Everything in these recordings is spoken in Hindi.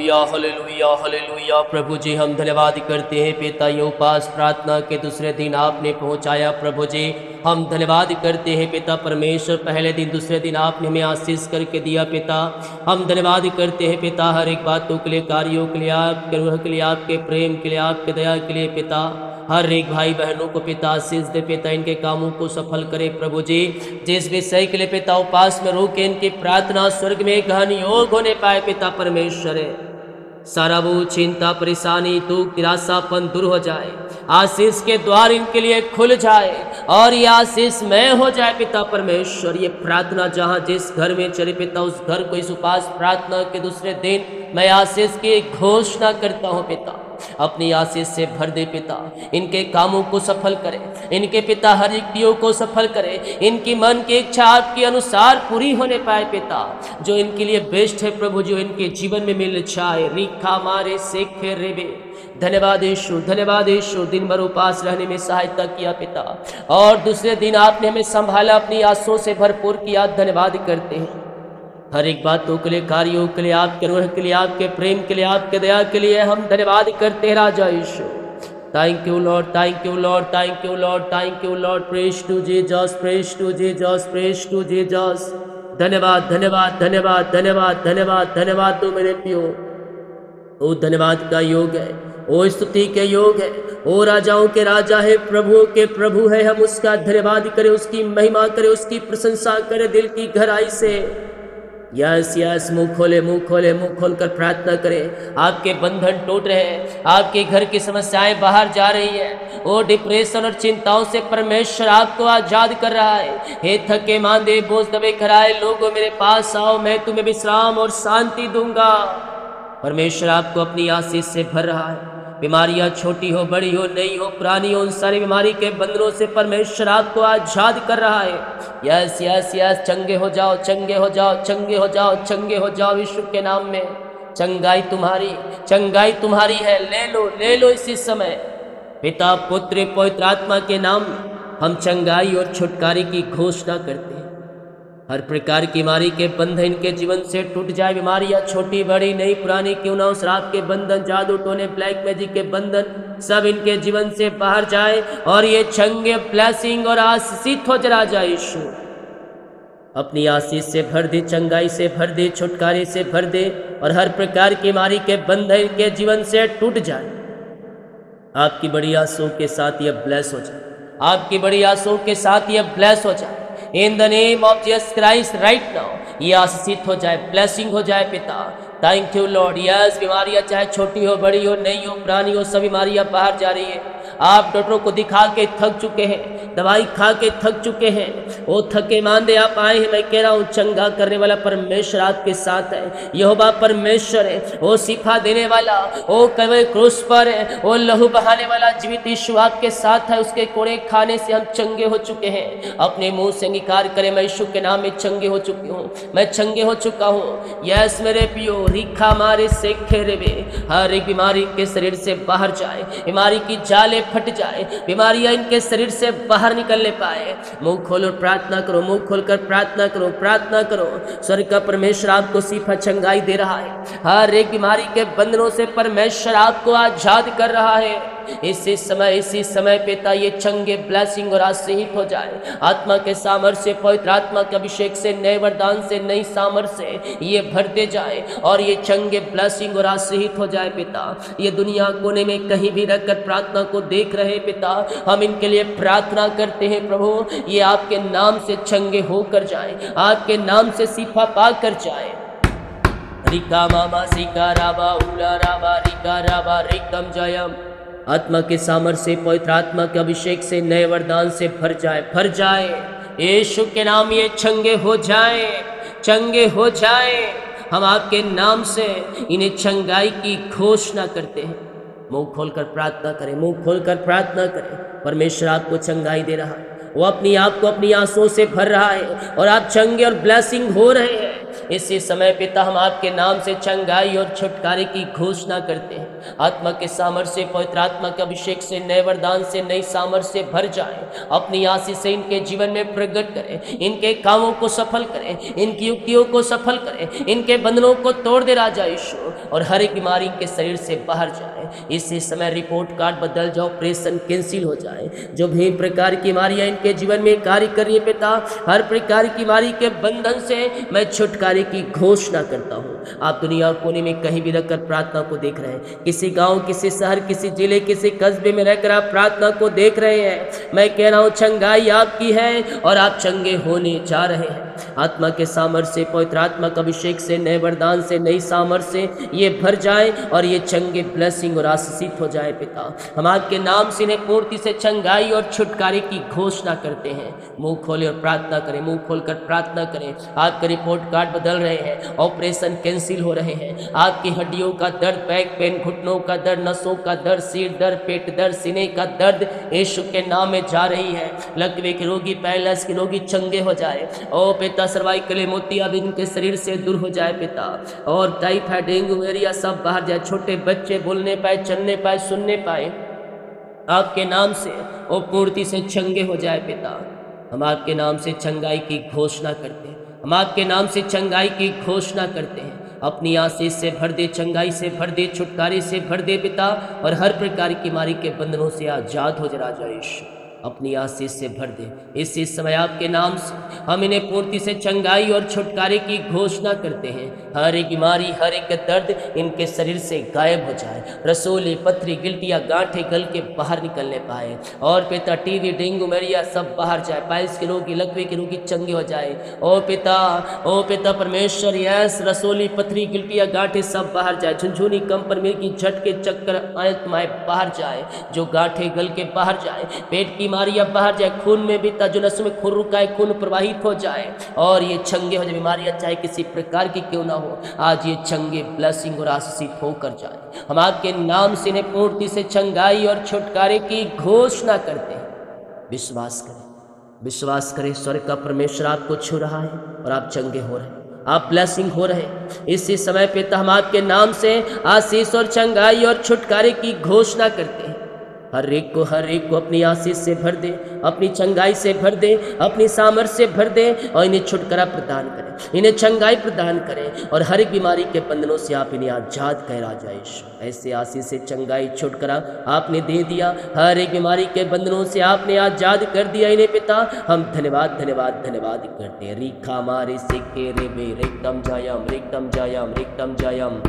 Hallelujah hallelujah hallelujah. प्रभु जी हम धन्यवाद करते हैं पिता, ये उपास प्रार्थना के दूसरे दिन आपने पहुंचाया। प्रभु जी हम धन्यवाद करते हैं पिता परमेश्वर, पहले दिन दूसरे दिन आपने हमें आशीष करके दिया पिता। हम धन्यवाद करते हैं पिता हर एक बातों के लिए, कार्यों के लिए, आपके रूह के लिए, आपके प्रेम के लिए, आपके दया के लिए पिता। हर एक भाई बहनों को पिता आशीष दे पिता, इनके कामों को सफल करे प्रभु जी। जिस विषय के लिए पिता उपास में रोके, इनकी प्रार्थना स्वर्ग में गहन योग होने पाए पिता परमेश्वर। सारा वो चिंता परेशानी दुख निराशापन दूर हो जाए, आशीष के द्वार इनके लिए खुल जाए और ये आशीष में हो जाए पिता परमेश्वर। ये प्रार्थना जहाँ जिस घर में चले पिता, उस घर को इस उपास प्रार्थना के दूसरे दिन मैं आशीष की घोषणा करता हूँ पिता। अपनी आशीष से भर दे पिता, इनके कामों को सफल करे, इनके पिता हर एक क्रियों को सफल करे, इनकी मन की इच्छा आपके अनुसार पूरी होने पाए पिता। जो इनके लिए बेस्ट है प्रभु, जो इनके जीवन में मिल जाए। रिखा मारे सेखे रेबे। धन्यवाद यीशु, धन्यवाद यीशु। दिन भर उपास रहने में सहायता किया पिता, और दूसरे दिन आपने हमें संभाला, अपनी आशों से भरपूर किया। धन्यवाद करते हैं हर एक बातों के लिए, कार्यों के लिए, आपके रूह के लिए, आपके प्रेम के लिए, आपके दया के लिए हम धन्यवाद करते हैं राजा Yeshu. Thank you lord, thank you lord, thank you lord, thank you lord. Praise to Jesus, praise to Jesus, praise to Jesus. धन्यवाद धन्यवाद धन्यवाद धन्यवाद धन्यवाद धन्यवाद। तो मेरे पियो वो धन्यवाद का योग है, वो स्तुति के योग है, वो राजाओं के राजा है, प्रभुओं के प्रभु है। हम उसका धन्यवाद करें, उसकी महिमा करें, उसकी प्रशंसा करें दिल की गहराई से। यस यस, मुंह खोले, मुंह खोले, मुंह खोलकर प्रार्थना करें। आपके बंधन टूट रहे हैं, आपके घर की समस्याएं बाहर जा रही है, वो डिप्रेशन और चिंताओं से परमेश्वर आपको आजाद कर रहा है। हे थके मांदे बोझ दबे कराए लोगों, मेरे पास आओ, मैं तुम्हें विश्राम और शांति दूंगा। परमेश्वर आपको अपनी आशीष से भर रहा है। बीमारियां छोटी हो, बड़ी हो, नई हो, पुरानी हो, उन सारी बीमारी के बंधनों से परमेश्वर आपको आजाद कर रहा है। यस यस यस, चंगे हो जाओ, चंगे हो जाओ, चंगे हो जाओ, चंगे हो जाओ यीशु के नाम में। चंगाई तुम्हारी, चंगाई तुम्हारी है। ले लो, ले लो इसी समय। पिता पुत्र पवित्र आत्मा के नाम हम चंगाई और छुटकारे की घोषणा करते हैं। हर प्रकार की बीमारी के बंधन इनके जीवन से टूट जाए। बीमारियां छोटी बड़ी नई पुरानी क्यों ना हो, शराब के बंधन, जादू टोने, ब्लैक मैजिक के बंधन सब इनके जीवन से बाहर जाए और ये चंगे ब्लेसिंग और आशीषित हो जरा जाए। यीशु अपनी आशीष से भर दे, चंगाई से भर दे, छुटकारे से भर दे, और हर प्रकार की बीमारी के बंधन इनके जीवन से टूट जाए। आपकी बड़ी आशों के साथ यह ब्लेस हो जाए, आपकी बड़ी आशों के साथ यह ब्लेस हो जाए। In the name of Jesus Christ right now ये आशीषित हो जाए, ब्लेसिंग हो जाए पिता। Thank you Lord. यस, बीमारियां चाहे छोटी हो, बड़ी हो, नई हो, पुरानी हो, सब बीमारियां बाहर जा रही है। आप डॉक्टरों को दिखा के थक चुके हैं, दवाई खा के थक चुके हैं, वो थके मांदे आप आए हैं। मैं कह रहा हूँ चंगा करने वाला परमेश्वर आपके साथ है। यहोवा परमेश्वर है, वो शिफा देने वाला, वो कवे क्रूस पर है, वो लहू बहाने वाला जीवित यीशु आपके साथ है। उसके कोड़े खाने से हम चंगे हो चुके हैं। अपने मुंह से अंगीकार करें, मैं यीशु के नाम में चंगे हो चुकी हूँ, मैं चंगे हो चुका हूँ। यस मेरे पियो, रिखा मारे से खेरेबे। हर एक बीमारी इनके शरीर से बाहर जाए, बीमारी की जाले फट जाए, बीमारियां इनके शरीर से बाहर निकलने पाए। मुंह खोलो, प्रार्थना करो, मुंह खोलकर प्रार्थना करो, प्रार्थना करो। स्वर्ग का परमेश्वर आपको शिफा चंगाई दे रहा है। हर एक बीमारी के बंधनों से परमेश्वर आपको आजाद कर रहा है। इसी समय पिता ये चंगे ब्लेसिंग और आशीषित हो जाए। आत्मा के सामर्थ्य, पवित्र आत्मा के अभिषेक से, नए वरदान से, नई सामर्थ्य से ये भरते जाए और ये चंगे ब्लेसिंग और आशीषित हो जाए पिता। ये दुनिया कोने में कहीं भी रहकर प्रार्थना को देख रहे पिता, हम इनके लिए प्रार्थना करते हैं प्रभु, ये आपके नाम से चंगे होकर जाए, आपके नाम से शिफा पा कर जाए। रिका मामा सिका राबा उला राबा रिका राबा रिकम जयम। आत्मा के सामर्थ्य से, पवित्र आत्मा के अभिषेक से, नए वरदान से भर जाए, भर जाए। यीशु के नाम ये चंगे हो जाए, चंगे हो जाए। हम आपके नाम से इन्हें चंगाई की घोषणा करते हैं। मुंह खोलकर प्रार्थना करें, मुंह खोलकर प्रार्थना करें। परमेश्वर आपको चंगाई दे रहा है, वो अपनी आप को अपनी आंसुओं से भर रहा है और आप चंगे और ब्लेसिंग हो रहे हैं। इसी समय पिता हम आपके नाम से चंगाई और छुटकारे की घोषणा करते हैं। आत्मा के सामर्थ्य से, पवित्र आत्मा के अभिषेक से, नए वरदान से, नई सामर्थ्य से भर जाए। अपनी आशीष से इनके जीवन में प्रकट करें, इनके कामों को सफल करें, इनकी युक्तियों को सफल करें, इनके बंधनों को तोड़ दे राजा यीशु, और हर एक बीमारी इनके शरीर से बाहर जाए। इसी समय रिपोर्ट कार्ड बदल जाओ, ऑपरेशन कैंसिल हो जाए। जो भी प्रकार की बीमारियां इनके जीवन में कार्य कर रही है पिता, हर प्रकार की बीमारी के बंधन से मैं छुटकारे की घोषणा करता हूँ। आप दुनिया कोने में कहीं भी रहकर प्रार्थना को देख रहे हैं, किसी गांव, किसी शहर, किसी जिले, किसी कस्बे में रहकर आप प्रार्थना को देख रहे हैं, मैं कह रहा हूँ चंगाई आपकी है और आप चंगे होने जा रहे हैं। आत्मा के सामर्थ्य से, पवित्र आत्मा का अभिषेक से, नए वरदान से, नई सामर्थ्य से ये भर जाए और ये चंगे ब्लेसिंग और आशीषित हो जाए पिता। हम आपके नाम से इन्हें पूर्ति से चंगाई और छुटकारे की घोषणा करते हैं। मुंह खोले और प्रार्थना करें, मुंह खोलकर प्रार्थना करें। आपके रिपोर्ट कार्ड बदल रहे हैं, ऑपरेशन कैंसिल हो रहे हैं, आपकी हड्डियों का दर्द, बैक पेन, घुटनों का दर्द, नसों का दर्द, सिर दर्द, पेट दर्द, सीने का दर्द यीशु के नाम में जा रही है। लकवे के रोगी, पैरालिसिस के रोगी चंगे हो जाए। ओ पिता, सर्वाइकल मोतियाबिंद इनके शरीर से दूर हो जाए पिता, और टाइफाइड, डेंगू, मलेरिया सब बाहर जाए। छोटे बच्चे बोलने पाए, चलने पाए, सुनने पाए, आपके नाम से वो पूर्ति से चंगे हो जाए पिता। हम आपके नाम से चंगाई की घोषणा करते हैं, हम आपके नाम से चंगाई की घोषणा करते हैं। अपनी आशीष से भर दे, चंगाई से भर दे, छुटकारे से भर दे पिता, और हर प्रकार की बीमारी के बंधनों से आजाद हो जा राजा यीशु। अपनी आशीष से भर दे। इसी समय आपके नाम से हम इन्हें पूर्ति से चंगाई और छुटकारे की घोषणा करते हैं। हर एक बीमारी, हर एक दर्द इनके शरीर से गायब हो जाए। रसोली, पथरी, गिल्टियाँ, गांठें गल के बाहर निकलने पाए, और पिता टीबी, डेंगू, मलेरिया सब बाहर जाए। पाइल्स के रोगी, लकवे के रोगी चंगे हो जाए। ओ पिता परमेश्वर, यस, रसोली, पथरी, गिल्टियाँ, गांठें सब बाहर जाए। झुनझुनी, कंपन, मिर्गी, झटके, चक्कर, आत्माएं बाहर जाए। जो गांठें गल के बाहर जाए, पेट की बीमारियां बाहर जाए। खून में भी जो नसों में खून रुका है, खून प्रवाहित हो जाए और ये चंगे हो जाए। बीमारियां चाहे किसी प्रकार की क्यों ना हो, आज ये चंगे ब्लेसिंग और आशीषित होकर जाए। हम आपके नाम से इन्हें पूर्ति से चंगाई और छुटकारे की घोषणा करते हैं। विश्वास करें, विश्वास करें, स्वर्ग का परमेश्वर आपको छू रहा है और आप चंगे हो रहे हैं, आप ब्लेसिंग हो रहे हैं। इसी समय पिता, हम आपके नाम से आशीष और चंगाई और छुटकारे की घोषणा करते हैं। हर एक को अपनी आशीष से भर दे, अपनी चंगाई से भर दे, अपनी सामर्थ्य से भर दे, और इन्हें छुटकारा प्रदान करें, इन्हें चंगाई प्रदान करें, और हर एक बीमारी के बंधनों से आप इन्हें आजाद कर राजा यीशु। ऐसे आशीष से चंगाई, छुटकारा आपने दे दिया, हर एक बीमारी के बंधनों से आपने आजाद कर दिया इन्हें पिता। हम धन्यवाद धन्यवाद धन्यवाद करते हैं। रिखा मारे सिक्के रे बे रिक्तम जायम, रिक्तम जायम, रिक्तम जायम।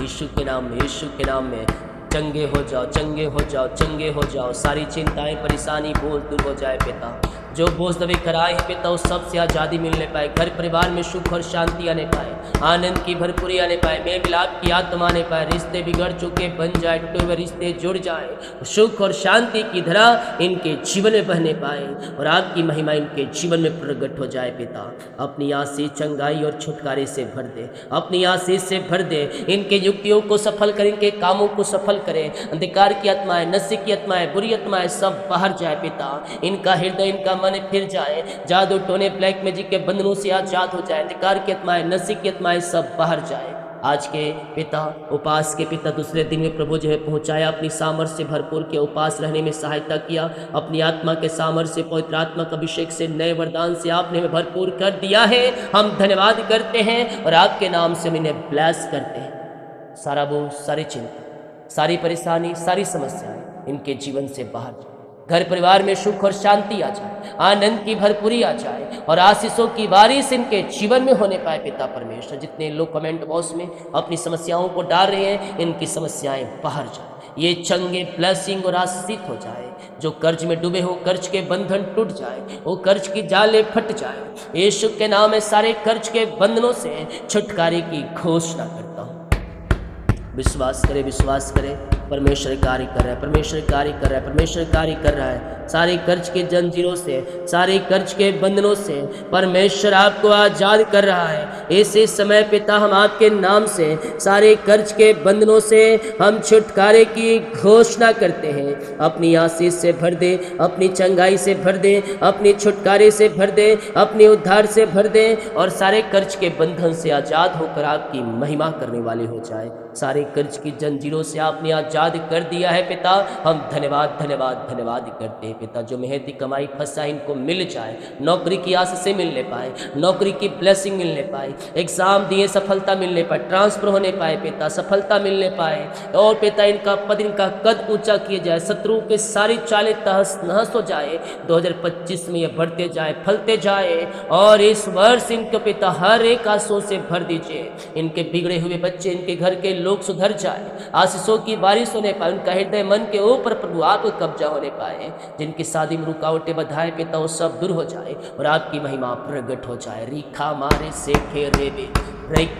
यीशु के नाम में, यीशु के नाम में चंगे हो जाओ, चंगे हो जाओ, चंगे हो जाओ। सारी चिंताएं, परेशानी, बोझ दूर हो जाए पिता। जो बोझ दबे कराए हैं पिता, उस सब से आज़ादी मिलने पाए। घर परिवार में सुख और शांति आने पाए, आनंद की भरपूरी आने पाए, मेल मिलाप की आत्मा आने पाए। रिश्ते बिगड़ चुके बन जाए, टूटे हुए रिश्ते जुड़ जाए। सुख और शांति की धारा इनके जीवन में बहने पाए, और आपकी महिमा इनके जीवन में प्रकट हो जाए पिता। अपनी आशीष, चंगाई और छुटकारे से भर दे, अपनी आशीष से भर दे। इनके युक्तियों को सफल करें, इनके कामों को सफल करें। अंधकार की आत्माएं, नशे की आत्माएं, बुरी आत्माएं सब बाहर जाए पिता। इनका हृदय, इनका मन फिर जाए। जादू, टोने, ब्लैक मैजिक के बंधनों से आजाद हो जाए। अंधकार की आत्माएं, नशे की आत्माएं सब बाहर जाए। आज के पिता, उपास के पिता, दूसरे दिन में प्रभु जो है पहुंचाया, अपनी सामर्थ्य से भरपूर किया, उपास रहने में सहायता किया। अपनी आत्मा के सामर्थ्य से, पवित्र आत्मा का अभिषेक से, नए वरदान से आपने हमें भरपूर कर दिया है। हम धन्यवाद करते हैं और आपके नाम से हम इन्हें ब्लेस करते हैं। सारा बोझ, सारी चिंता, सारी परेशानी, सारी समस्याएं इनके जीवन से बाहर जाए। घर परिवार में सुख और शांति आ जाए, आनंद की भरपूरी आ जाए, और आशीषों की बारिश इनके जीवन में होने पाए पिता परमेश्वर। जितने लोग कमेंट बॉक्स में अपनी समस्याओं को डाल रहे हैं, इनकी समस्याएं बाहर जाए। ये चंगे ब्लेसिंग और आशीषित हो जाए। जो कर्ज में डूबे हो, कर्ज के बंधन टूट जाए, वो कर्ज की जाले फट जाए। यीशु के नाम में सारे कर्ज के बंधनों से छुटकारे की घोषणा करता हूँ। विश्वास करें, विश्वास करें। परमेश्वर कार्य कर रहा है, परमेश्वर कार्य कर रहा है, परमेश्वर कार्य कर रहा है। सारे कर्ज के जंजीरों से, सारे कर्ज के बंधनों से परमेश्वर आपको आज़ाद कर रहा है। इसी समय पिता हम आपके नाम से सारे कर्ज के बंधनों से हम छुटकारे की घोषणा करते हैं। अपनी आशीष से भर दे, अपनी चंगाई से भर दे, अपनी छुटकारे से भर दे, अपने उद्धार से भर दे और सारे कर्ज के बंधन से आज़ाद होकर आपकी महिमा करने वाले हो जाए। सारे कर्ज की जंजीरों से आपने आज़ाद कर दिया है पिता। हम धन्यवाद धन्यवाद धन्यवाद करते हैं पिता। जो मेहनती कमाई फंसा इनको मिल जाए, नौकरी की आस से मिलने पाए, नौकरी की ब्लेसिंग मिलने पाए, एग्जाम दिए सफलता मिलने पाए, ट्रांसफर होने पाए पिता, सफलता मिलने पाए और पिता इनका पद, इनका कद ऊंचा किए जाए, शत्रु के सारी चालें तहस नहस हो जाए। 2025 में ये बढ़ते जाए, फलते जाए और इस वर्ष इनको पिता हर एक आंसू से भर दीजिए। इनके बिगड़े हुए बच्चे, इनके घर के लोग सुधर जाए, आशीषों की बारिश होने पाए, उनका हृदय मन के ऊपर प्रभु आपका कब्जा होने पाए। जिनकी शादी में रुकावटें बधाए पिता वो सब दूर हो जाए और आपकी महिमा प्रकट हो जाए। रीखा मारे से रेबे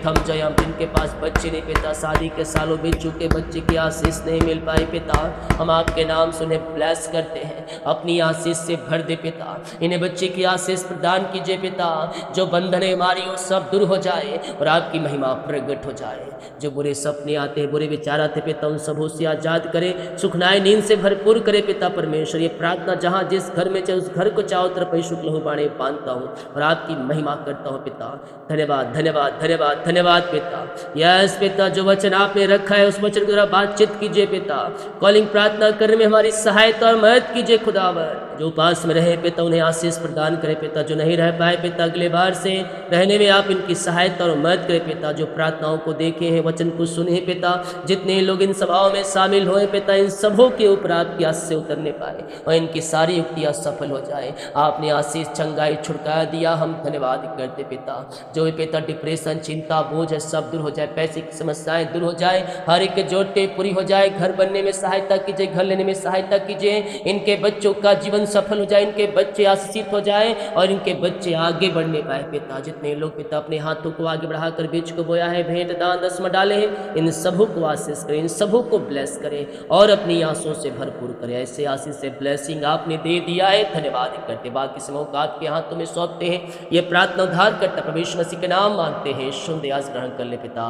थम जयम। जिनके पास बच्चे नहीं पिता, शादी के सालों बीत चुके, बच्चे की आशीष नहीं मिल पाई पिता, हम आपके नाम से उन्हें ब्लेस करते हैं, अपनी आशीष से भर दे पिता। इन्हें बच्चे की आशीष प्रदान कीजिए पिता। जो बंधने हमारी वो सब दूर हो जाए और आपकी महिमा प्रकट हो जाए। जो बुरे सपने आते हैं, बुरे विचार आते पिता, उन सबों से आजाद करे, सुखनाए नींद से भरपूर करे पिता परमेश्वर। ये प्रार्थना जहाँ जिस घर में चाहे उस घर को चारों तरफ शुक्ल लहू बाणे बांधता हूँ और आपकी महिमा करता हूँ पिता। धन्यवाद धन्यवाद धन्यवाद धन्यवाद पिता। यस पिता, जो वचन आपने रखा है उस वचन के द्वारा बातचीत कीजिए पिता। कॉलिंग प्रार्थना करने में हमारी सहायता और मदद कीजिए खुदावर। जो पास में रहे पिता उन्हें आशीष प्रदान करे पिता। जो नहीं रह पाए पिता अगले बार से रहने में आप इनकी सहायता और मदद करें पिता। जो प्रार्थनाओं को देखे हैं, वचन को सुने पिता, जितने लोग इन सभाओं में शामिल हुए पिता, इन सबों के ऊपर आपकी आशीष से उतरने पाए और इनकी सारी युक्तियाँ सफल हो जाए। आपने आशीष, चंगाई, छुटकारा दिया, हम धन्यवाद करते पिता। जो पिता डिप्रेशन, चिंता, बोझ है सब दूर हो जाए, पैसे की समस्याएं दूर हो जाए, हर एक की जरूरतें पूरी हो जाए, घर बनने में सहायता कीजिए, घर लेने में सहायता कीजिए, इनके बच्चों का जीवन सफल हो जाए, इनके बच्चे आशीषित हो जाए और इनके बच्चे आगे बढ़ने पाए पिता। जितने लोग पिता अपने हाथों को आगे बढ़ाकर बीज को बोया है, भेंट दान दसमा डाले हैं, इन सबों को आशीष करें, इन सबों को ब्लेस करें और अपनी आंसुओं से भरपूर करें। ऐसे आशीष से ब्लेसिंग आपने दे दिया है, धन्यवाद करते। बाकी समूह का आपके हाथों में सौंपते हैं। ये प्रार्थना उद्धार करता परमेश्वर मसीह के नाम मांगते हैं, सुन दयास ग्रहण कर ले पिता।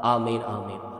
आमीन आमीन।